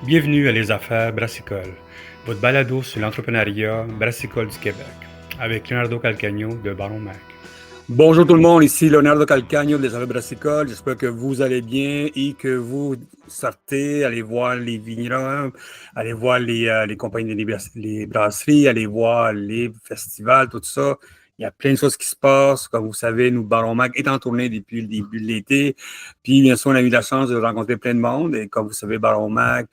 Bienvenue à Les Affaires Brassicole, votre balado sur l'entrepreneuriat brassicole du Québec, avec Leonardo Calcagno de Baron Mac. Bonjour tout le monde, ici Leonardo Calcagno des Affaires Brassicole. J'espère que vous allez bien et que vous sortez, allez voir les vignerons, allez voir les compagnies, les brasseries, allez voir les festivals, tout ça. Il y a plein de choses qui se passent. Comme vous savez, nous, Baron Mac est en tournée depuis le début de l'été. Puis, bien sûr, on a eu la chance de rencontrer plein de monde. Et comme vous savez, Baron Mac,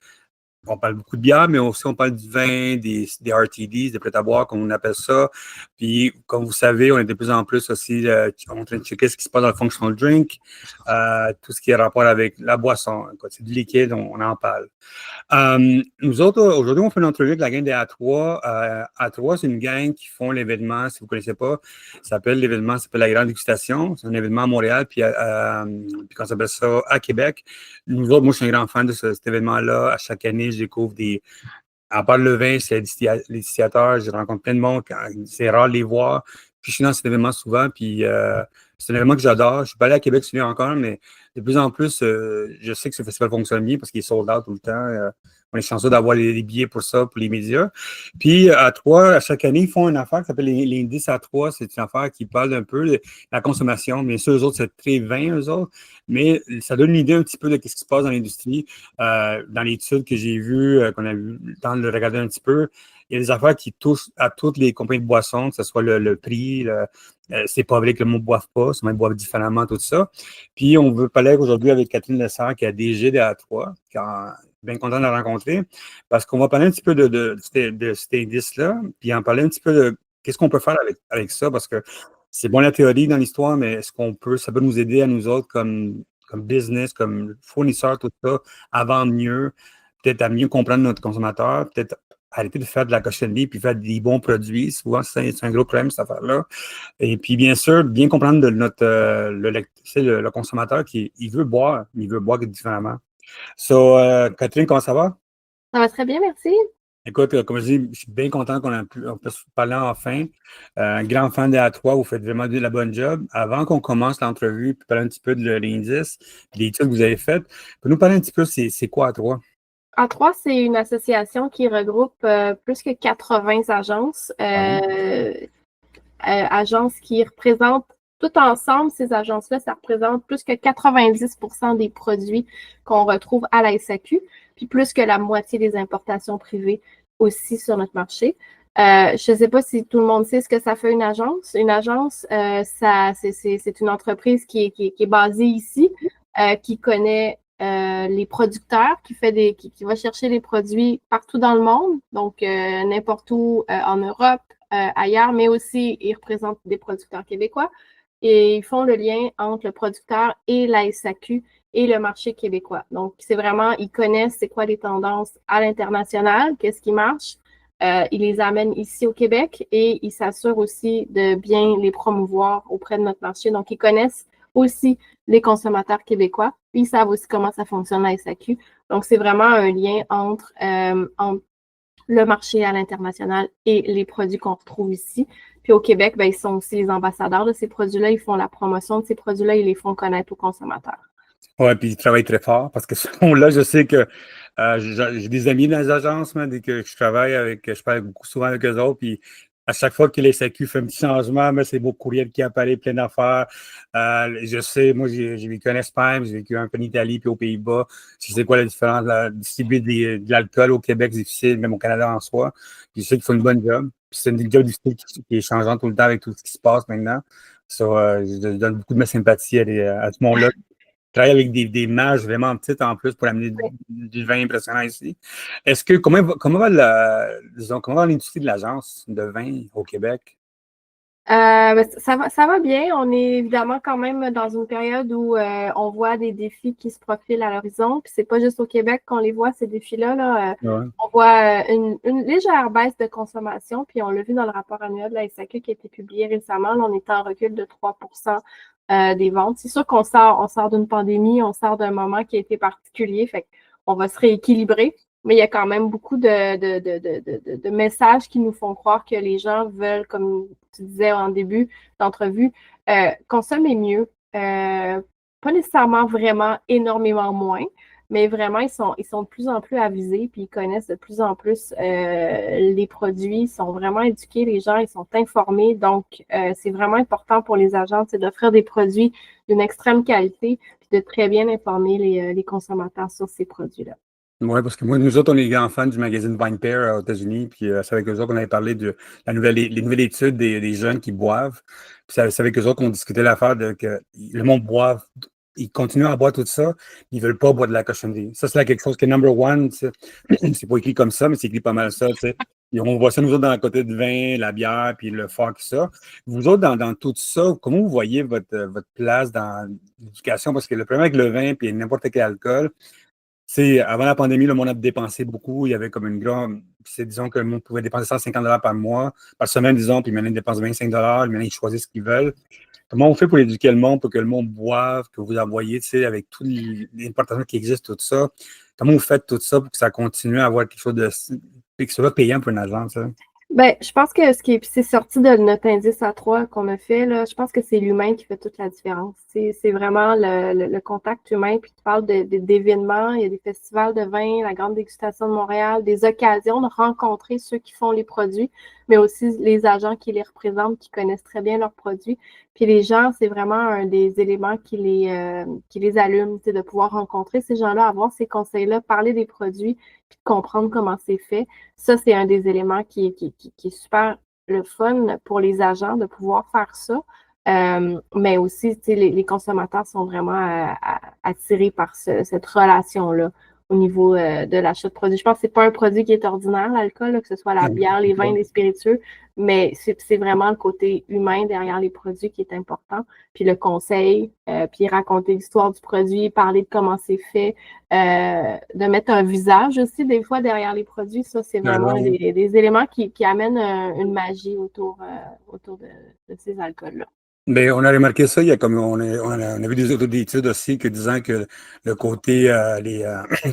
on parle beaucoup de bière, mais aussi on parle du vin, des RTDs, des prêts à boire, comme on appelle ça. Puis, comme vous savez, on est de plus en plus aussi en train de checker ce qui se passe dans le functional drink, tout ce qui est rapport avec la boisson. C'est du liquide, on en parle. Nous autres, aujourd'hui, on fait une entrevue avec la gang des A3. A3, c'est une gang qui font l'événement, si vous ne connaissez pas, l'événement s'appelle la Grande Dégustation. C'est un événement à Montréal, puis on s'appelle ça à Québec. Nous autres, moi, je suis un grand fan de cet événement-là. À chaque année, je découvre des. À part le vin, c'est les distillerateurs, je rencontre plein de monde, c'est rare de les voir. Puis je suis dans cet événement souvent, puis c'est un événement que j'adore. Je ne suis pas allé à Québec celui-là encore, mais de plus en plus, je sais que ce festival fonctionne bien parce qu'il est sold out tout le temps. On est chanceux d'avoir les billets pour ça, pour les médias. Puis à trois, à chaque année, ils font une affaire qui s'appelle l'Indice à trois. C'est une affaire qui parle un peu de la consommation. Bien sûr, eux autres, c'est très vain, eux autres, mais ça donne une idée un petit peu de ce qui se passe dans l'industrie. Dans l'étude que j'ai vue, qu'on a eu le temps de le regarder un petit peu, il y a des affaires qui touchent à toutes les compagnies de boissons, que ce soit le prix, c'est pas vrai que le mot ne boive pas, c'est même boivent différemment, tout ça. Puis, on veut parler aujourd'hui avec Catherine Lessard, qui est DG de A3, qui est bien content de la rencontrer, parce qu'on va parler un petit peu de cet indice-là, puis en parler un petit peu de qu'est-ce qu'on peut faire avec ça, parce que c'est bon la théorie dans l'histoire, mais est-ce qu'on peut, ça peut nous aider à nous autres comme business, comme fournisseurs, tout ça, à vendre mieux, peut-être à mieux comprendre notre consommateur, peut-être arrêter de faire de la cochonnerie puis faire des bons produits. Souvent, c'est un gros problème, cette affaire-là. Et puis, bien sûr, bien comprendre de notre le consommateur qui il veut boire différemment. So, Catherine, comment ça va? Ça va très bien, merci. Écoute, comme je dis, je suis bien content on puisse parler enfin. Un grand fan de A3, vous faites vraiment de la bonne job. Avant qu'on commence l'entrevue, puis parler un petit peu de l'indice, des études que vous avez faites, peut nous parler un petit peu, c'est quoi A3? A3, c'est une association qui regroupe plus que 80 agences, agences qui représentent tout ensemble, ces agences-là, ça représente plus que 90% des produits qu'on retrouve à la SAQ, puis plus que la moitié des importations privées aussi sur notre marché. Je ne sais pas si tout le monde sait ce que ça fait une agence. Une agence, c'est une entreprise qui est basée ici, qui connaît les producteurs, qui va chercher les produits partout dans le monde, donc n'importe où en Europe, ailleurs, mais aussi ils représentent des producteurs québécois et ils font le lien entre le producteur et la SAQ et le marché québécois. Donc, c'est vraiment, ils connaissent c'est quoi les tendances à l'international, qu'est-ce qui marche. Ils les amènent ici au Québec et ils s'assurent aussi de bien les promouvoir auprès de notre marché. Donc, ils connaissent aussi les consommateurs québécois, puis ils savent aussi comment ça fonctionne la SAQ. Donc, c'est vraiment un lien entre le marché à l'international et les produits qu'on retrouve ici. Puis au Québec, ben, ils sont aussi les ambassadeurs de ces produits-là. Ils font la promotion de ces produits-là. Ils les font connaître aux consommateurs. Ouais, puis ils travaillent très fort parce que là, je sais que j'ai des amis dans les agences, dès que je travaille avec, je parle beaucoup souvent avec eux autres, puis à chaque fois que les SAQ fait un petit changement, c'est beau courriel qui apparaît, plein d'affaires. Je sais, moi, j'ai vécu en Espagne, j'ai vécu un peu en Italie, puis aux Pays-Bas. Je sais quoi la différence, distribuer de l'alcool au Québec, c'est difficile, même au Canada en soi. Puis je sais qu'ils font une bonne job. Puis c'est une job difficile qui est changeante tout le temps avec tout ce qui se passe maintenant. Je donne beaucoup de ma sympathie à ce monde-là travaille avec des mages vraiment petites en plus pour amener du vin impressionnant ici. Comment va l'industrie de l'agence de vin au Québec? Ça va bien. On est évidemment quand même dans une période où on voit des défis qui se profilent à l'horizon. Puis c'est pas juste au Québec qu'on les voit, ces défis-là. Là. Ouais. On voit une légère baisse de consommation. Puis on l'a vu dans le rapport annuel de la SAQ qui a été publié récemment. Là, on est en recul de 3% des ventes. C'est sûr qu'on sort d'une pandémie, on sort d'un moment qui a été particulier. Fait qu'on va se rééquilibrer. Mais il y a quand même beaucoup de messages qui nous font croire que les gens veulent, comme tu disais en début d'entrevue, consommer mieux. Pas nécessairement vraiment énormément moins, mais vraiment, ils sont de plus en plus avisés, puis ils connaissent de plus en plus les produits, ils sont vraiment éduqués, les gens, ils sont informés. Donc, c'est vraiment important pour les agents, c'est d'offrir des produits d'une extrême qualité, puis de très bien informer les consommateurs sur ces produits-là. Oui, parce que moi, nous autres, on est grands fans du magazine VinePair aux États-Unis, puis c'est avec eux autres qu'on avait parlé de les nouvelles études des jeunes qui boivent. Puis c'est avec eux autres qu'on discutait l'affaire de que le monde boive, ils continuent à boire tout ça, ils veulent pas boire de la cochonnerie. Ça, c'est là quelque chose qui est number one. C'est pas écrit comme ça, mais c'est écrit pas mal ça, tu sais. Et on voit ça, nous autres, dans le côté de vin, la bière, puis le fort, ça. Vous autres, dans tout ça, comment vous voyez votre place dans l'éducation? Parce que le problème avec le vin, puis n'importe quel alcool, c'est avant la pandémie, le monde a dépensé beaucoup. Il y avait comme une grande. Disons que le monde pouvait dépenser 150 $ par mois, par semaine, disons, puis maintenant, ils dépensent 25 $. Maintenant, ils choisissent ce qu'ils veulent. Comment on fait pour éduquer le monde, pour que le monde boive, que vous envoyez, tu sais, avec toutes les importations qui existent, tout ça? Comment vous faites tout ça pour que ça continue à avoir quelque chose de. Puis que ce soit payant pour une agence, hein? Ben, je pense que c'est sorti de notre indice A3 qu'on a fait, là. Je pense que c'est l'humain qui fait toute la différence. C'est vraiment le contact humain. Puis tu parles d'événements, il y a des festivals de vin, la grande dégustation de Montréal, des occasions de rencontrer ceux qui font les produits, mais aussi les agents qui les représentent, qui connaissent très bien leurs produits. Puis les gens, c'est vraiment un des éléments qui les allume, c'est de pouvoir rencontrer ces gens-là, avoir ces conseils-là, parler des produits, puis de comprendre comment c'est fait. Ça, c'est un des éléments qui est super le fun pour les agents de pouvoir faire ça. Mais aussi, les consommateurs sont vraiment attirés par cette relation-là au niveau de l'achat de produits. Je pense que c'est pas un produit qui est ordinaire, l'alcool, là, que ce soit la bière, les vins, les spiritueux, mais c'est vraiment le côté humain derrière les produits qui est important. Puis le conseil, puis raconter l'histoire du produit, parler de comment c'est fait, de mettre un visage aussi des fois derrière les produits. Ça, c'est vraiment des éléments qui amènent une magie autour de ces alcools-là. Mais on a remarqué ça, il y a comme on a vu des autres études aussi que disant que le côté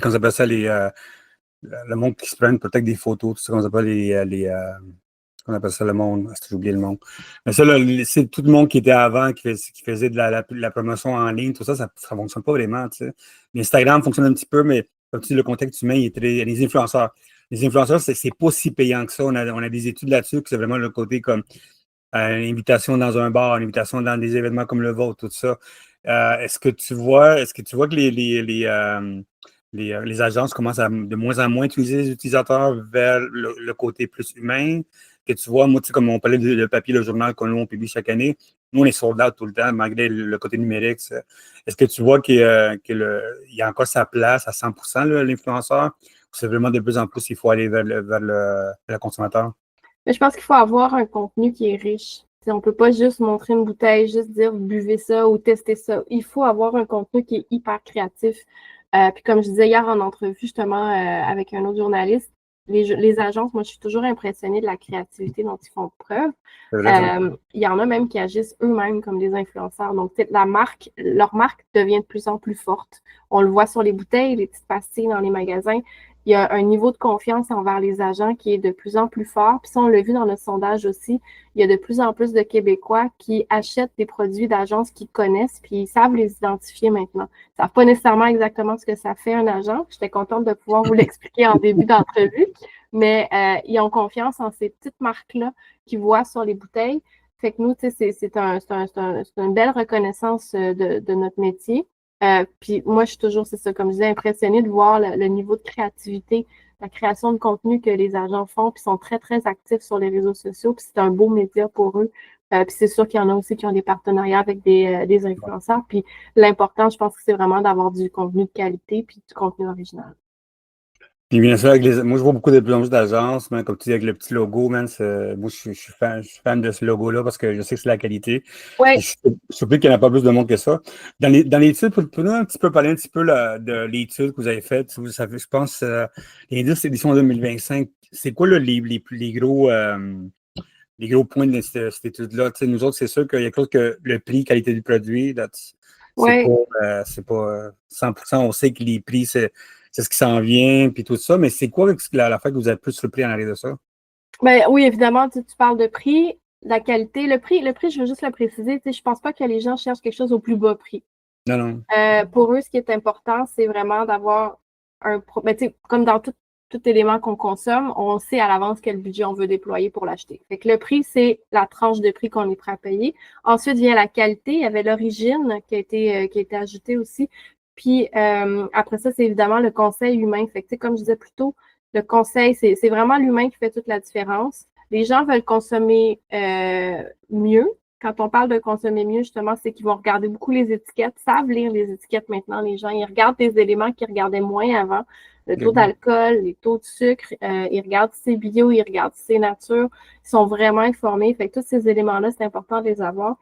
comment on appelle ça, le monde qui se prennent peut-être des photos, tout ça, qu'on appelle on appelle ça le monde, j'ai oublié le nom. Mais ça, là, c'est tout le monde qui était avant, qui faisait de la promotion en ligne, tout ça, ça ne fonctionne pas vraiment, tu sais. Instagram fonctionne un petit peu, mais comme tu dis, le contexte humain, il est très. Les influenceurs. Les influenceurs, c'est pas si payant que ça. On a des études là-dessus, que c'est vraiment le côté comme une invitation dans un bar, une invitation dans des événements comme le vôtre, tout ça. Est-ce que tu vois que les agences commencent à de moins en moins utiliser les utilisateurs vers le côté plus humain? Que tu vois, moi, tu sais, comme on parlait de papier, le journal qu'on publie chaque année, nous, on est sold out tout le temps, malgré le côté numérique. Est-ce que tu vois qu'il y a encore sa place à 100% l'influenceur? Ou c'est vraiment de plus en plus, il faut aller vers le consommateur? Mais je pense qu'il faut avoir un contenu qui est riche. T'sais, on ne peut pas juste montrer une bouteille, juste dire buvez ça ou testez ça. Il faut avoir un contenu qui est hyper créatif. Puis comme je disais hier en entrevue justement avec un autre journaliste, les agences, moi je suis toujours impressionnée de la créativité dont ils font preuve. Il y en a même qui agissent eux-mêmes comme des influenceurs. Donc leur marque devient de plus en plus forte. On le voit sur les bouteilles, les petites pastilles dans les magasins. Il y a un niveau de confiance envers les agents qui est de plus en plus fort. Puis ça, on l'a vu dans notre sondage aussi. Il y a de plus en plus de Québécois qui achètent des produits d'agences qu'ils connaissent, puis ils savent les identifier maintenant. Ils ne savent pas nécessairement exactement ce que ça fait un agent. J'étais contente de pouvoir vous l'expliquer en début d'entrevue, mais ils ont confiance en ces petites marques-là qu'ils voient sur les bouteilles. Fait que nous, c'est une belle reconnaissance de notre métier. Puis moi, je suis toujours, c'est ça, comme je disais, impressionnée de voir le niveau de créativité, la création de contenu que les agents font, puis sont très, très actifs sur les réseaux sociaux, puis c'est un beau média pour eux. Puis c'est sûr qu'il y en a aussi qui ont des partenariats avec des influenceurs. Puis l'important, je pense que c'est vraiment d'avoir du contenu de qualité puis du contenu original. Puis bien sûr, moi, je vois beaucoup de plus en plus d'agences, man, comme tu dis, avec le petit logo, man. Moi, je suis fan de ce logo-là parce que je sais que c'est la qualité. Ouais. Je suis surpris qu'il n'y en a pas plus de monde que ça. Dans l'étude, pour nous un petit peu parler un petit peu là, de l'étude que vous avez faite, vous savez, je pense, l'indice édition 2025, c'est quoi là, les gros points de cette étude-là? Tu sais, nous autres, c'est sûr qu'il y a quelque chose que le prix, qualité du produit, Ouais. c'est pas 100%. On sait que les prix, c'est ce qui s'en vient, puis tout ça, mais c'est quoi la fois que vous êtes plus surpris en arrière de ça? Ben, oui, évidemment, tu parles de prix, la qualité. Le prix, je veux juste le préciser, je pense pas que les gens cherchent quelque chose au plus bas prix. Non, non. Pour eux, ce qui est important, c'est vraiment d'avoir comme dans tout élément qu'on consomme, on sait à l'avance quel budget on veut déployer pour l'acheter. Fait que le prix, c'est la tranche de prix qu'on est prêt à payer. Ensuite vient la qualité. Il y avait l'origine qui a été ajoutée aussi. Puis après ça, c'est évidemment le conseil humain. Fait que, comme je disais plus tôt, le conseil, c'est vraiment l'humain qui fait toute la différence. Les gens veulent consommer mieux. Quand on parle de consommer mieux, justement, c'est qu'ils vont regarder beaucoup les étiquettes, savent lire les étiquettes maintenant, les gens. Ils regardent des éléments qu'ils regardaient moins avant. Le taux d'alcool, les taux de sucre, ils regardent si c'est bio, ils regardent si c'est nature. Ils sont vraiment informés. Fait que tous ces éléments-là, c'est important de les avoir.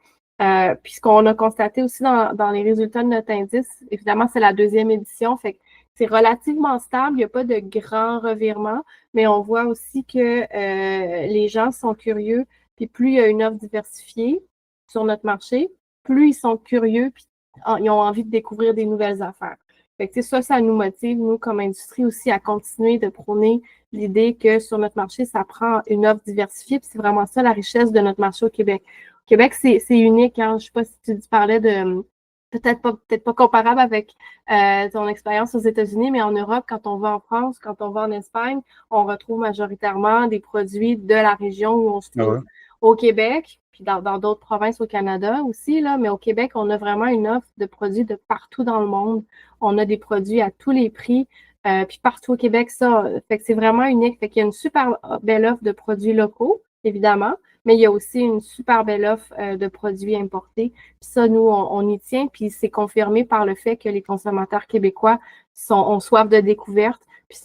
Puis ce qu'on a constaté aussi dans les résultats de notre indice, évidemment, c'est la 2e édition. Fait que c'est relativement stable. Il n'y a pas de grands revirements, mais on voit aussi que les gens sont curieux. Puis plus il y a une offre diversifiée sur notre marché, plus ils sont curieux puis ils ont envie de découvrir des nouvelles affaires. Fait que, ça nous motive, nous, comme industrie aussi, à continuer de prôner l'idée que sur notre marché, ça prend une offre diversifiée. Puis c'est vraiment ça la richesse de notre marché au Québec. Au Québec, c'est unique. Hein? Je ne sais pas si tu parlais de peut-être pas comparable avec ton expérience aux États-Unis, mais en Europe, quand on va en France, quand on va en Espagne, on retrouve majoritairement des produits de la région où on se trouve. Ouais. Au Québec, puis dans d'autres provinces au Canada aussi, là, mais au Québec, on a vraiment une offre de produits de partout dans le monde. On a des produits à tous les prix, puis partout au Québec, ça. Fait que c'est vraiment unique. Fait qu'il y a une super belle offre de produits locaux, évidemment, mais il y a aussi une super belle offre de produits importés. Puis ça, nous, on y tient, puis c'est confirmé par le fait que les consommateurs québécois ont soif de découverte, puis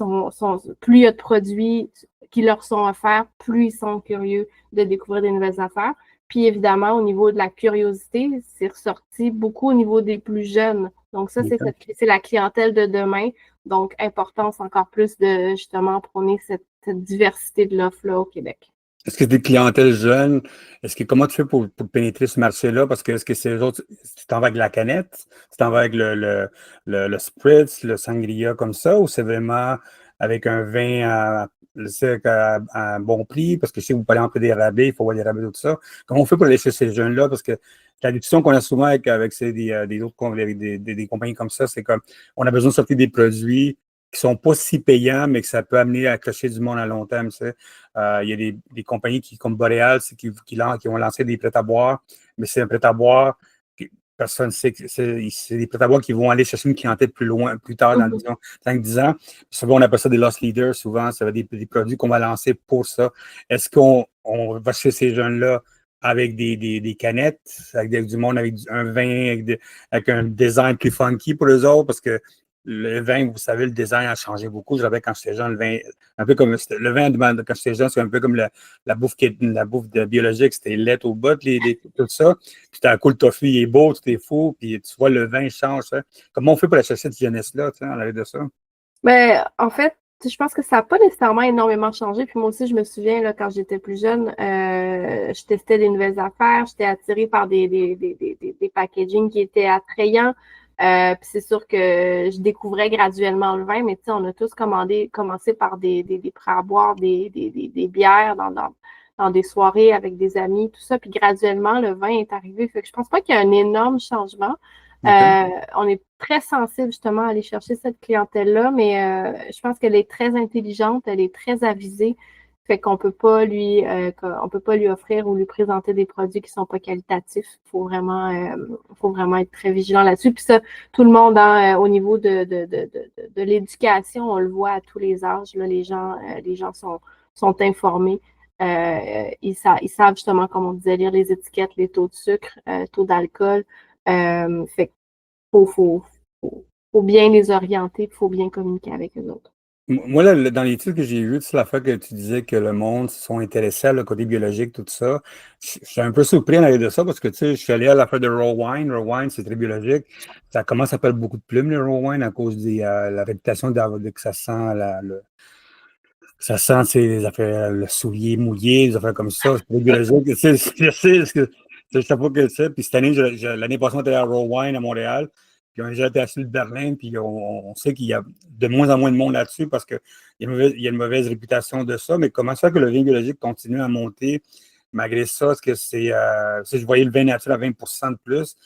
plus il y a de produits qui leur sont offerts, plus ils sont curieux de découvrir des nouvelles affaires. Puis évidemment, au niveau de la curiosité, c'est ressorti beaucoup au niveau des plus jeunes. Donc ça, c'est la clientèle de demain. Donc, importance encore plus de justement prôner cette diversité de l'offre-là au Québec. Est-ce que c'est des clientèles jeunes? Comment tu fais pour pénétrer ce marché-là? Parce que est-ce que c'est les autres, tu t'en vas avec la canette, tu t'en vas avec le spritz, le sangria comme ça, ou c'est vraiment avec un vin à un bon prix? Parce que je sais que vous parlez un peu des rabais, il faut voir les rabais, tout ça. Comment on fait pour aller chez ces jeunes-là? Parce que la discussion qu'on a souvent avec des autres des compagnies comme ça, c'est comme on a besoin de sortir des produits qui sont pas si payants, mais que ça peut amener à accrocher du monde à long terme. Tu sais. Il y a des compagnies comme Boréal qui ont lancé des prêts-à-boire, mais c'est un prêt-à-boire que personne ne sait que c'est des prêts-à-boire qui vont aller chercher une clientèle plus loin, plus tard, dans disons, 5-10 ans. Puis souvent, on appelle ça des loss leaders, souvent, ça va être des produits qu'on va lancer pour ça. Est-ce qu'on va chez ces jeunes-là avec des canettes, avec du monde, avec un vin, avec un design plus funky pour eux autres, parce que le vin, vous savez, le design a changé beaucoup. Je rappelle quand j'étais jeune, le vin, un peu comme le vin quand j'étais jeune, c'est un peu comme la bouffe biologique, c'était lait au bout, tout ça. Puis t'as un coup, le tofu, il est beau, tout est fou, puis tu vois, le vin change. Ça. Comment on fait pour aller chercher cette jeunesse-là, tu sais, en arrière de ça? Ben, en fait, je pense que ça n'a pas nécessairement énormément changé. Puis moi aussi, je me souviens, là, quand j'étais plus jeune, je testais des nouvelles affaires, j'étais attirée par des packaging qui étaient attrayants. Puis c'est sûr que je découvrais graduellement le vin, mais tu sais, on a tous commencé par des prêts à boire, des bières dans des soirées avec des amis, tout ça. Puis graduellement, le vin est arrivé. Fait que je pense pas qu'il y a un énorme changement. On est très sensible justement à aller chercher cette clientèle-là, mais je pense qu'elle est très intelligente, elle est très avisée, fait qu'on peut pas lui offrir ou lui présenter des produits qui sont pas qualitatifs. Faut vraiment être très vigilant là-dessus. Puis ça, tout le monde, hein, au niveau de l'éducation, on le voit à tous les âges. Là, les gens sont informés. Ils savent justement, comme on disait, lire les étiquettes, les taux de sucre, taux d'alcool. Fait qu'il faut bien les orienter, il faut bien communiquer avec eux autres. Moi, là, dans les titres que j'ai vus, c'est la fois que tu disais que le monde se sont intéressés à le côté biologique, tout ça. Je suis un peu surpris en arrière de ça parce que, tu sais, je suis allé à l'affaire de Raw Wine. Raw Wine, c'est très biologique. Ça commence à faire beaucoup de plumes, le Raw Wine, à cause de la réputation que ça sent ça sent, les affaires, le soulier mouillé, des affaires comme ça. C'est très biologique. Je sais, je sais pas que c'est. Puis cette année, l'année passée, on était à Raw Wine à Montréal. Puis on a déjà été à de Berlin, puis on sait qu'il y a de moins en moins de monde là-dessus parce qu'il y a une mauvaise réputation de ça. Mais comment ça que le vin biologique continue à monter malgré ça? Est-ce que si je voyais le vin nature à 20% de plus,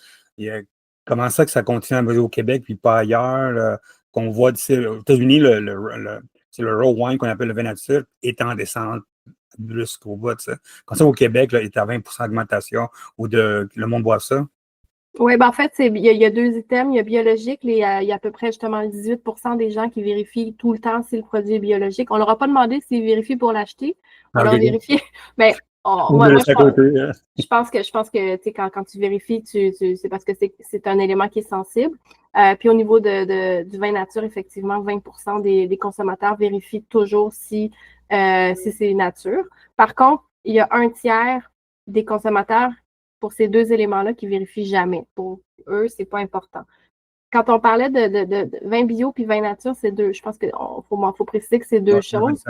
comment ça que ça continue à brûler au Québec puis pas ailleurs, là, qu'on voit, tu sais, aux États-Unis, c'est le raw wine qu'on appelle le vin nature est en descente plus qu'au bas, tu sais. Comme ça, au Québec, là, il est à 20% d'augmentation ou le monde boit ça. Oui, ben en fait, il y a deux items. Il y a biologique. Il y a à peu près justement 18% des gens qui vérifient tout le temps si le produit est biologique. On leur a pas demandé s'ils vérifient pour l'acheter. On leur a vérifié. Mais moi, je pense que tu sais, quand tu vérifies, c'est parce que c'est un élément qui est sensible. Puis au niveau du vin nature, effectivement, 20% des consommateurs vérifient toujours si c'est nature. Par contre, il y a un tiers des consommateurs pour ces deux éléments-là qui vérifient jamais. Pour eux, c'est pas important. Quand on parlait de vin bio puis vin nature, c'est deux. Je pense qu'il faut préciser que c'est deux choses.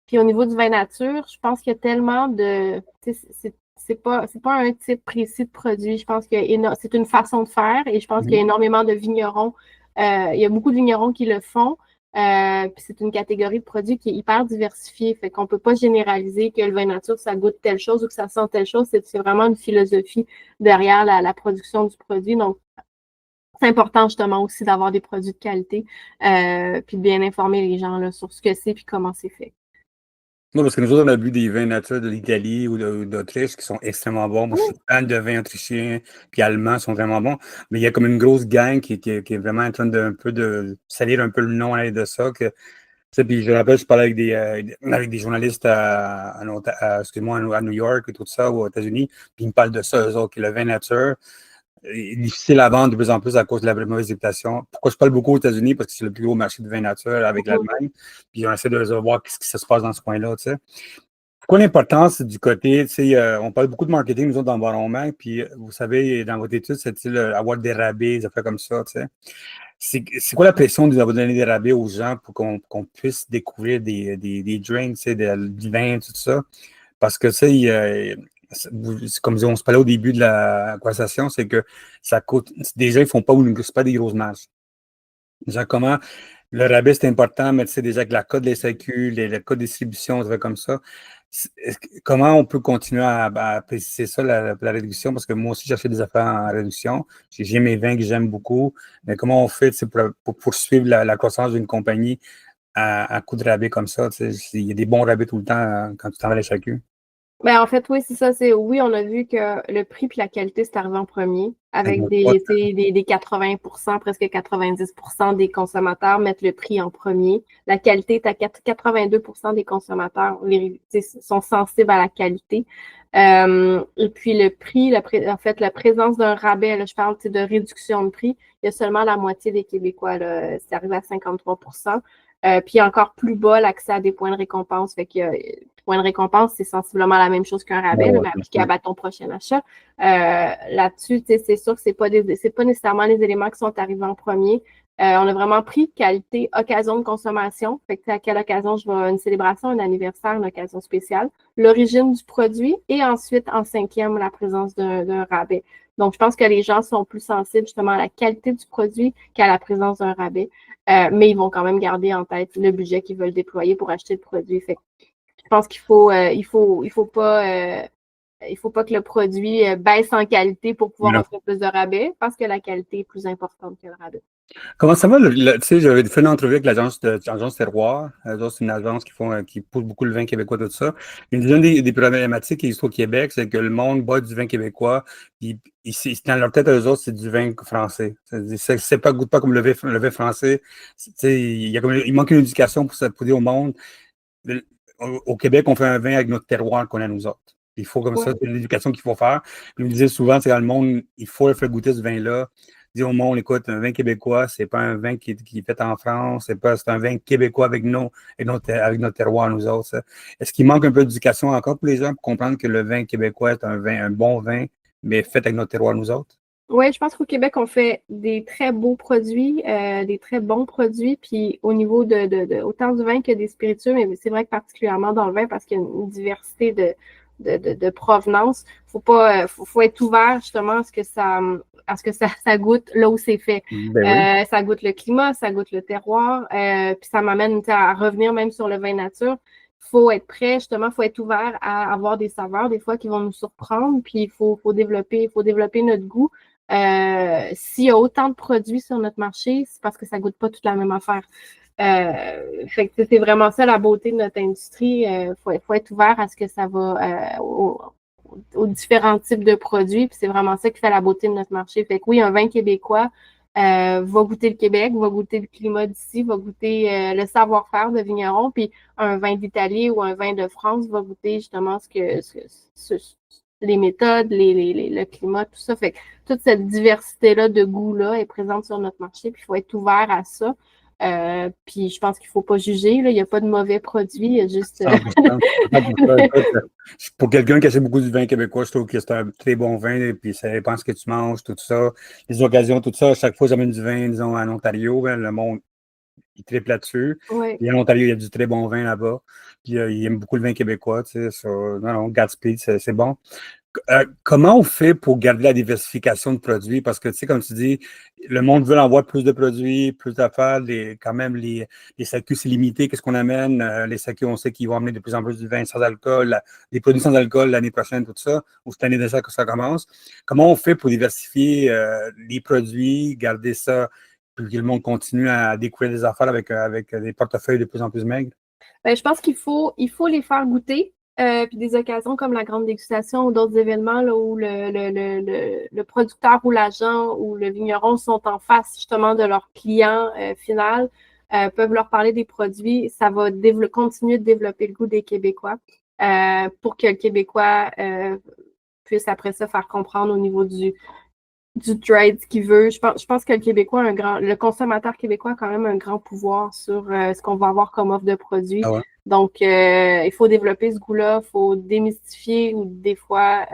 Puis au niveau du vin nature, je pense qu'il y a tellement de. C'est pas un type précis de produit. Je pense que c'est une façon de faire et je pense qu'il y a énormément de vignerons. Il y a beaucoup de vignerons qui le font. Puis c'est une catégorie de produits qui est hyper diversifiée. Fait qu'on peut pas généraliser que le vin nature, ça goûte telle chose ou que ça sent telle chose. C'est vraiment une philosophie derrière la production du produit. Donc, c'est important justement aussi d'avoir des produits de qualité puis de bien informer les gens là, sur ce que c'est puis comment c'est fait. Non, parce que nous autres, on a bu des vins nature de l'Italie ou d'Autriche qui sont extrêmement bons. Moi, je suis fan de vins autrichiens puis allemands sont vraiment bons. Mais il y a comme une grosse gang qui est vraiment en train de salir un peu le nom de ça. Puis je rappelle, je parlais avec des journalistes excuse-moi, à New York et tout ça, ou aux États-Unis, puis ils me parlent de ça, eux autres, que le vin nature est difficile à vendre de plus en plus à cause de la mauvaise réputation. Pourquoi je parle beaucoup aux États-Unis? Parce que c'est le plus gros marché de vin nature avec l'Allemagne. Puis on essaie de voir ce qui se passe dans ce coin-là, tu sais. Pourquoi l'importance du côté, tu sais, on parle beaucoup de marketing, nous autres, dans Baron Mag, puis vous savez, dans votre étude, c'est avoir des rabais, des affaires comme ça, tu sais. C'est quoi la pression de vous donner des rabais aux gens pour qu'on puisse découvrir des drinks, tu sais, du vin, tout ça? Parce que, tu sais, comme on se parlait au début de la conversation, c'est que ça coûte. Déjà, ils font pas, c'est pas des grosses marges. Déjà, comment le rabais, c'est important, mais tu sais, déjà, avec la code de SAQ, le code de distribution, ça fait comme ça. Comment on peut continuer à préciser ça, la réduction? Parce que moi aussi, j'achète des affaires en réduction. J'ai mes vins que j'aime beaucoup. Mais comment on fait pour poursuivre la croissance d'une compagnie à coup de rabais comme ça? Il y a des bons rabais tout le temps quand tu t'en vas à la SAQ. Ben, en fait, oui, c'est ça. Oui, on a vu que le prix puis la qualité, c'est arrivé en premier, avec des 80%, presque 90% des consommateurs mettent le prix en premier. La qualité est à 82% des consommateurs sont sensibles à la qualité. Et puis le prix, en fait, la présence d'un rabais, là, je parle de réduction de prix, il y a seulement la moitié des Québécois, là, c'est arrivé à 53%. Puis encore plus bas, l'accès à des points de récompense. Fait que points de récompense, c'est sensiblement la même chose qu'un rabais, mais applicable à ton prochain achat. Là-dessus, c'est sûr que c'est pas nécessairement les éléments qui sont arrivés en premier. On a vraiment pris qualité, occasion de consommation. Fait que à quelle occasion je vais une célébration, un anniversaire, une occasion spéciale, l'origine du produit et ensuite en cinquième, la présence d'un rabais. Donc, je pense que les gens sont plus sensibles justement à la qualité du produit qu'à la présence d'un rabais. Mais ils vont quand même garder en tête le budget qu'ils veulent déployer pour acheter le produit. Fait que je pense qu'il faut pas que le produit baisse en qualité pour pouvoir offrir plus de rabais parce que la qualité est plus importante que le rabais. Comment ça va? Tu sais, j'avais fait une entrevue avec l'agence Terroir. C'est une agence qui pousse beaucoup le vin québécois, tout ça. Une des problématiques qui existe au Québec, c'est que le monde boit du vin québécois, puis dans leur tête, eux autres, c'est du vin français. Goûte pas comme le vin français. Tu sais, il manque une éducation pour dire au monde. Au Québec, on fait un vin avec notre terroir qu'on a nous autres. Il faut comme ça, c'est l'éducation qu'il faut faire. Puis, on me disait souvent, c'est dans le monde, il faut leur faire goûter ce vin-là. Dire au monde, écoute, un vin québécois, c'est pas un vin qui est fait en France, c'est un vin québécois avec notre terroir, nous autres. Est-ce qu'il manque un peu d'éducation encore pour les gens pour comprendre que le vin québécois est un bon vin, mais fait avec notre terroir, nous autres? Oui, je pense qu'au Québec, on fait des très beaux produits, des très bons produits, puis au niveau de autant du vin que des spiritueux, mais c'est vrai que particulièrement dans le vin, parce qu'il y a une diversité de provenance, faut être ouvert justement à ce que ça goûte là où c'est fait. Ça goûte le climat, ça goûte le terroir, puis ça m'amène à revenir même sur le vin nature. Faut être prêt, justement, faut être ouvert à avoir des saveurs, des fois, qui vont nous surprendre, puis il faut développer notre goût. S'il y a autant de produits sur notre marché, c'est parce que ça goûte pas toute la même affaire. Fait que c'est vraiment ça la beauté de notre industrie. Faut être ouvert à ce que ça va aux différents types de produits. Puis c'est vraiment ça qui fait la beauté de notre marché. Fait que oui, un vin québécois va goûter le Québec, va goûter le climat d'ici, va goûter le savoir-faire de vigneron. Puis un vin d'Italie ou un vin de France va goûter justement les méthodes, le climat, tout ça. Fait que toute cette diversité-là de goût-là est présente sur notre marché. Puis il faut être ouvert à ça. Puis je pense qu'il ne faut pas juger. Là. Il n'y a pas de mauvais produits. Il y a juste. 100%. 100%. Écoute, pour quelqu'un qui achète beaucoup du vin québécois, je trouve que c'est un très bon vin. Et puis ça dépend ce que tu manges, tout ça. Les occasions, tout ça. À chaque fois que j'amène du vin, disons, en Ontario, ben, le monde, il triple là-dessus. Ouais. Puis en Ontario, il y a du très bon vin là-bas. Puis il aime beaucoup le vin québécois. Tu sais, non, Gatsby, c'est bon. Comment on fait pour garder la diversification de produits? Parce que, tu sais, comme tu dis, le monde veut en voir plus de produits, plus d'affaires. Quand même, les SAQ, c'est limité. Qu'est-ce qu'on amène? Les SAQ, on sait qu'ils vont amener de plus en plus du vin sans alcool, des produits sans alcool l'année prochaine, tout ça, ou cette année déjà que ça commence. Comment on fait pour diversifier les produits, garder ça, puis que le monde continue à découvrir des affaires avec des portefeuilles de plus en plus maigres? Ben, je pense qu'il faut les faire goûter. Puis des occasions comme la grande dégustation ou d'autres événements là, où le producteur ou l'agent ou le vigneron sont en face justement de leur client final, peuvent leur parler des produits. Ça va continuer de développer le goût des Québécois pour que le Québécois puisse après ça faire comprendre au niveau du trade ce qu'il veut. Je pense que le consommateur québécois a quand même un grand pouvoir sur ce qu'on va avoir comme offre de produits. Ah ouais? Donc, il faut développer ce goût-là, il faut démystifier ou des fois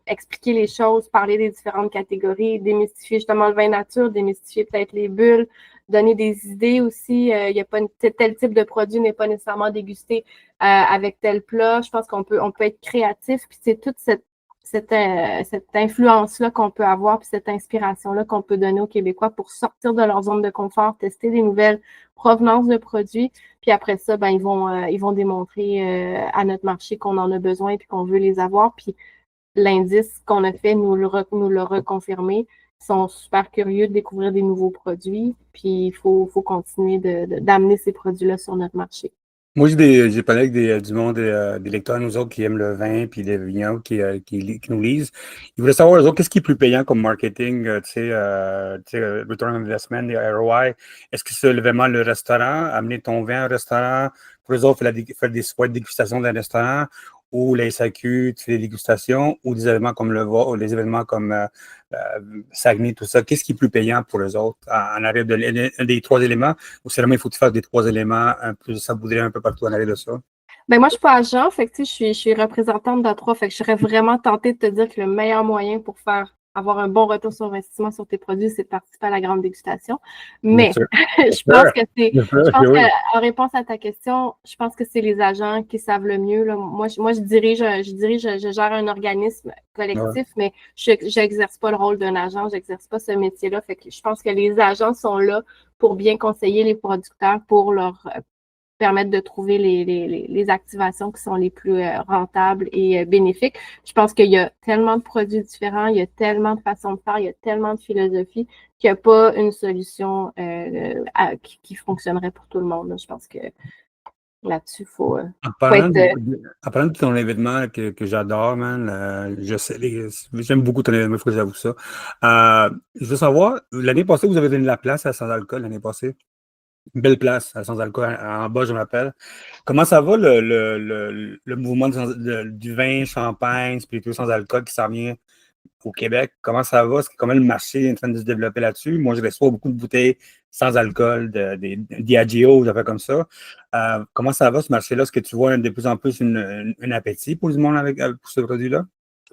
expliquer les choses, parler des différentes catégories, démystifier justement le vin nature, démystifier peut-être les bulles, donner des idées aussi. Il y a pas tel type de produit n'est pas nécessairement dégusté avec tel plat. Je pense qu'on peut être créatif, puis c'est toute cette influence-là qu'on peut avoir, puis cette inspiration-là qu'on peut donner aux Québécois pour sortir de leur zone de confort, tester des nouvelles provenances de produits. Puis après ça, ben, ils vont démontrer à notre marché qu'on en a besoin et qu'on veut les avoir. Puis l'indice qu'on a fait nous l'a reconfirmé. Ils sont super curieux de découvrir des nouveaux produits. Puis il faut continuer d'amener ces produits-là sur notre marché. Moi, j'ai parlé avec du monde, des lecteurs, nous autres, qui aiment le vin, puis des vignerons qui nous lisent. Ils voulaient savoir, eux autres, qu'est-ce qui est plus payant comme marketing, return on investment, les ROI. Est-ce que c'est vraiment le restaurant, amener ton vin au restaurant, pour eux autres, faire des soirées de dégustation dans le restaurant, ou les SAQ, tu fais des dégustations, ou des événements comme les événements comme Saguenay, tout ça. Qu'est-ce qui est plus payant pour eux autres en arrière des trois éléments? Ou c'est vraiment, il faut que tu fasses des trois éléments, ça voudrait un peu partout en arrière de ça? Ben moi, je suis pas agent, fait que tu sais, je suis représentante de trois, fait que je serais vraiment tentée de te dire que le meilleur moyen pour avoir un bon retour sur investissement sur tes produits, c'est de participer à la grande dégustation. Mais je pense que en réponse à ta question, je pense que c'est les agents qui savent le mieux. Là. Moi, je gère un organisme collectif, mais je n'exerce pas le rôle d'un agent, j'exerce pas ce métier-là. Fait que je pense que les agents sont là pour bien conseiller les producteurs, pour leur permettre de trouver les activations qui sont les plus rentables et bénéfiques. Je pense qu'il y a tellement de produits différents, il y a tellement de façons de faire, il y a tellement de philosophie qu'il n'y a pas une solution qui fonctionnerait pour tout le monde. Là. Je pense que là-dessus, il faut être... En parlant de ton événement que j'adore, man, j'aime beaucoup ton événement, il faut que j'avoue ça. Je veux savoir, l'année passée, vous avez donné la place à Sans Alcool l'année passée. Une belle place, à Sans Alcool, en bas, je m'appelle. Comment ça va le mouvement du vin, champagne, spiritueux sans alcool qui s'en vient au Québec? Comment ça va? Comment le marché est en train de se développer là-dessus? Moi, je reçois beaucoup de bouteilles sans alcool, des Diageo, des affaires comme ça. Comment ça va, ce marché-là? Est-ce que tu vois de plus en plus un appétit pour le monde pour ce produit-là?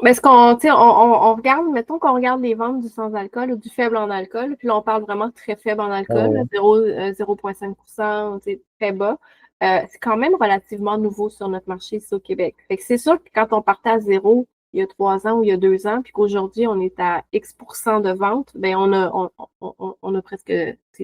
Mais on regarde, mettons qu'on regarde les ventes du sans-alcool ou du faible en alcool, puis là, on parle vraiment de très faible en alcool, 0,5%, c'est très bas. C'est quand même relativement nouveau sur notre marché ici au Québec. Fait que c'est sûr que quand on partait à zéro, il y a 3 ans ou il y a 2 ans, puis qu'aujourd'hui, on est à X% de vente, ben on a presque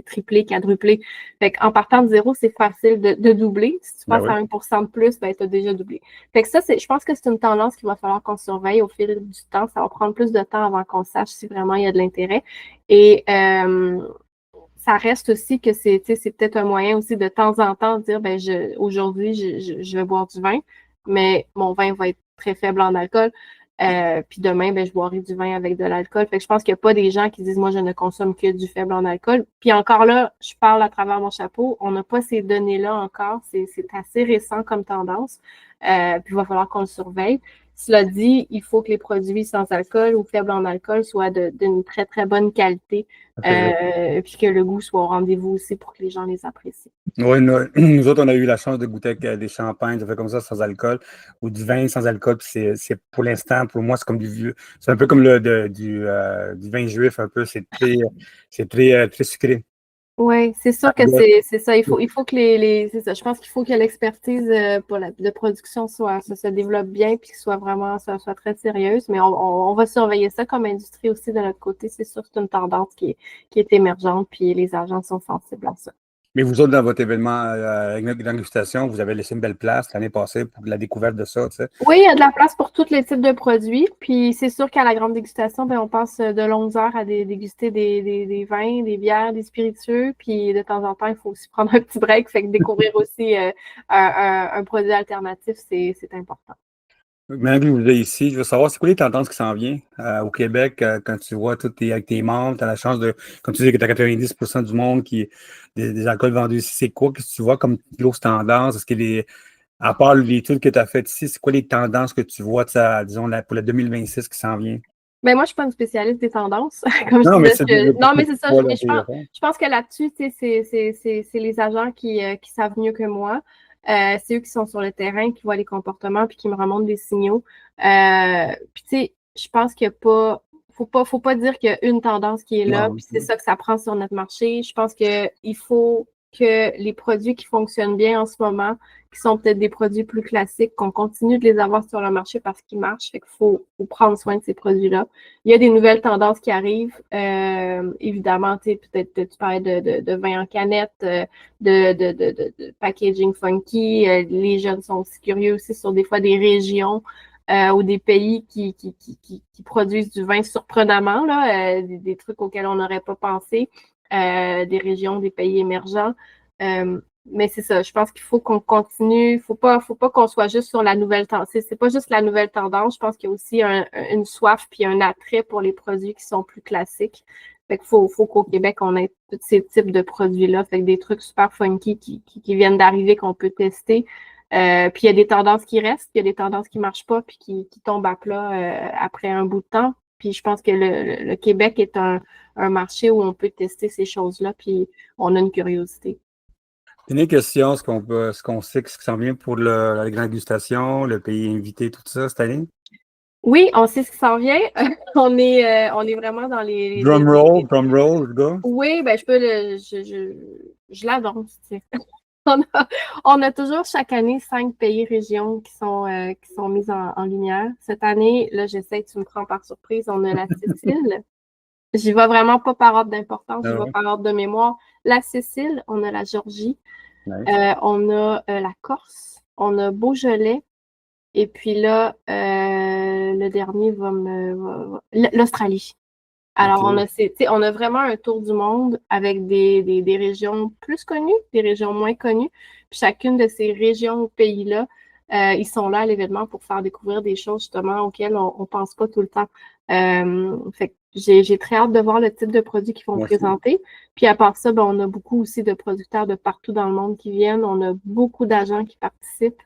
triplé, quadruplé. Fait qu'en partant de zéro, c'est facile de doubler. Si tu passes à 1% de plus, ben tu as déjà doublé. Fait que ça, je pense que c'est une tendance qu'il va falloir qu'on surveille au fil du temps. Ça va prendre plus de temps avant qu'on sache si vraiment il y a de l'intérêt. Et ça reste aussi que c'est peut-être un moyen aussi de temps en temps de dire, ben aujourd'hui, je vais boire du vin, mais mon vin va être très faible en alcool. Puis demain, ben, je boirai du vin avec de l'alcool. Fait que je pense qu'il n'y a pas des gens qui disent, moi, je ne consomme que du faible en alcool. Puis encore là, je parle à travers mon chapeau. On n'a pas ces données-là encore. C'est assez récent comme tendance. Puis il va falloir qu'on le surveille. Cela dit, il faut que les produits sans alcool ou faibles en alcool soient d'une très, très bonne qualité. Puis que le goût soit au rendez-vous aussi pour que les gens les apprécient. Oui, nous autres, on a eu la chance de goûter avec des champagnes, ça fait comme ça, sans alcool, ou du vin sans alcool. Puis c'est pour l'instant, pour moi, c'est comme du vieux. C'est un peu comme du vin juif, un peu. C'est très sucré. Oui, c'est sûr que c'est ça. Il faut que c'est ça. Je pense qu'il faut que l'expertise pour de production se développe bien puis que soit très sérieuse. Mais on va surveiller ça comme industrie aussi de notre côté. C'est sûr que c'est une tendance qui est émergente puis les agents sont sensibles à ça. Mais vous autres, dans votre événement avec notre dégustation, vous avez laissé une belle place l'année passée pour la découverte de ça, tu sais. Oui, il y a de la place pour tous les types de produits. Puis c'est sûr qu'à la grande dégustation, ben, on passe de longues heures à déguster des vins, des bières, des spiritueux. Puis de temps en temps, il faut aussi prendre un petit break. Fait que découvrir aussi un produit alternatif, c'est important. Maintenant que vous êtes ici, je veux savoir, c'est quoi les tendances qui s'en viennent au Québec quand tu vois avec tes membres, tu as la chance de, comme tu dis que tu as 90% du monde qui des alcools vendus ici, c'est quoi que tu vois comme grosse tendance? Est-ce que à part l'étude que tu as faite ici, c'est quoi les tendances que tu vois, disons, pour le 2026 qui s'en vient? Ben moi, je suis pas une spécialiste des tendances. Comme Non, je mais disais, c'est non, mais c'est ça. pas Je pense que là-dessus, c'est les agents qui savent mieux que moi. C'est eux qui sont sur le terrain, qui voient les comportements, puis qui me remontent des signaux. Puis tu sais, je pense qu'il n'y a pas. Faut pas dire qu'il y a une tendance qui est là, Non. puis c'est ça que ça prend sur notre marché. Je pense qu'il faut que les produits qui fonctionnent bien en ce moment, qui sont peut-être des produits plus classiques, qu'on continue de les avoir sur le marché parce qu'ils marchent. Fait qu'il faut prendre soin de ces produits-là. Il y a des nouvelles tendances qui arrivent. Évidemment, peut-être tu parlais de vin en canette, de packaging funky. Les jeunes sont aussi curieux aussi sur des fois des régions ou des pays qui produisent du vin surprenamment, là, des trucs auxquels on n'aurait pas pensé. Des régions, des pays émergents. Mais c'est ça, je pense qu'il faut qu'on continue. Faut pas qu'on soit juste sur la nouvelle tendance. C'est pas juste la nouvelle tendance. Je pense qu'il y a aussi une soif puis un attrait pour les produits qui sont plus classiques. Fait qu'il faut qu'au Québec, on ait tous ces types de produits-là. Fait que des trucs super funky qui viennent d'arriver, qu'on peut tester. Puis il y a des tendances qui restent, il y a des tendances qui marchent pas puis qui tombent à plat après un bout de temps. Puis je pense que le Québec est un marché où on peut tester ces choses-là, puis on a une curiosité. Une question, ce qu'on sait que ce qui s'en vient pour la grande dégustation, le pays invité, tout ça cette année? Oui, on sait ce qui s'en vient. On est vraiment dans les Drum roll, le gars. Oui, ben je peux je l'annonce, tu sais. On a toujours chaque année 5 pays-régions qui sont mises en lumière. Cette année, là, j'essaie, tu me prends par surprise, on a la Sicile. J'y vais vraiment pas par ordre d'importance, j'y vais par ordre de mémoire. La Sicile, on a la Géorgie, on a la Corse, on a Beaujolais, et puis là, le dernier l'Australie. Alors, on a vraiment un tour du monde avec des régions plus connues, des régions moins connues. Puis chacune de ces régions ou pays-là, ils sont là à l'événement pour faire découvrir des choses justement auxquelles on pense pas tout le temps. Fait que j'ai très hâte de voir le type de produits qu'ils vont présenter. Puis à part ça, ben, on a beaucoup aussi de producteurs de partout dans le monde qui viennent. On a beaucoup d'agents qui participent.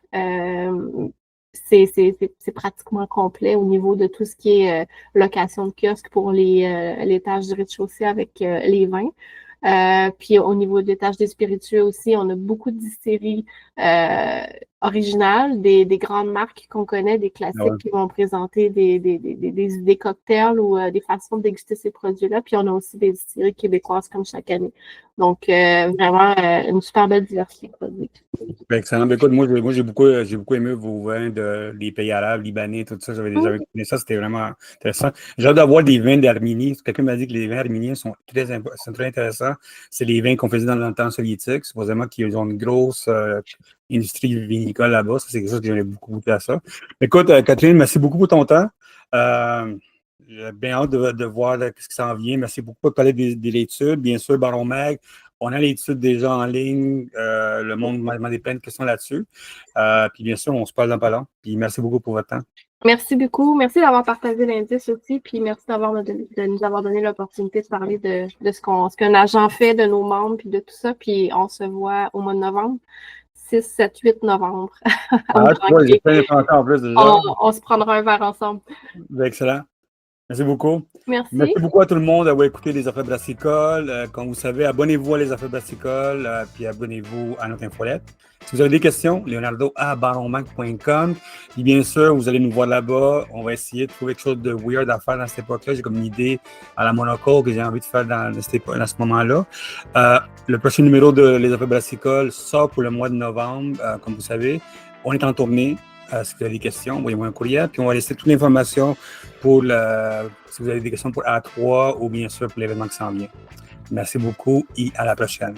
C'est pratiquement complet au niveau de tout ce qui est location de kiosque pour l'étage du rez-de-chaussée avec les vins. Puis au niveau de l'étage des spiritueux aussi, on a beaucoup de distilleries originales, des grandes marques qu'on connaît, des classiques Ah ouais. qui vont présenter des cocktails ou des façons de déguster ces produits-là. Puis on a aussi des distilleries québécoises comme chaque année. Donc, vraiment, une super belle diversité de produits. Ben, excellent. Ben, écoute, moi j'ai beaucoup aimé vos vins des pays arabes, libanais, tout ça. J'avais connu ça, c'était vraiment intéressant. J'ai hâte d'avoir des vins d'Arménie. Quelqu'un m'a dit que les vins arméniens sont sont très intéressants. C'est les vins qu'on faisait dans le temps soviétique. Supposément qu'ils ont une grosse industrie vinicole là-bas. Ça, c'est quelque chose que j'aimerais beaucoup goûter à ça. Écoute, Catherine, merci beaucoup pour ton temps. J'ai bien hâte de voir ce qui s'en vient. Merci beaucoup de parler de l'étude. Bien sûr, Baron Mag, on a l'étude déjà en ligne. Le monde m'a demandé plein de questions là-dessus. Puis bien sûr, on se parle dans pas long. Puis merci beaucoup pour votre temps. Merci beaucoup. Merci d'avoir partagé l'indice aussi. Puis merci de nous avoir donné l'opportunité de parler de ce qu'un agent fait, de nos membres, puis de tout ça. Puis on se voit au mois de novembre. 6, 7, 8 novembre. Tu vois, j'ai plein d'informations en plus déjà. On se prendra un verre ensemble. Excellent. Merci beaucoup. Merci. Merci beaucoup à tout le monde d'avoir écouté Les Affaires Brassicoles. Comme vous savez, abonnez-vous à Les Affaires Brassicoles, puis abonnez-vous à notre infolette. Si vous avez des questions, leonardo@baronmac.com. Puis bien sûr, vous allez nous voir là-bas. On va essayer de trouver quelque chose de weird à faire dans cette époque-là. J'ai comme une idée à la Monocle que j'ai envie de faire dans ce moment-là. Le prochain numéro de Les Affaires Brassicoles sort pour le mois de novembre, comme vous savez. On est en tournée. Si vous avez des questions, envoyez-moi un courriel. Puis on va laisser toute l'information pour si vous avez des questions pour A3 ou bien sûr pour l'événement qui s'en vient. Merci beaucoup et à la prochaine.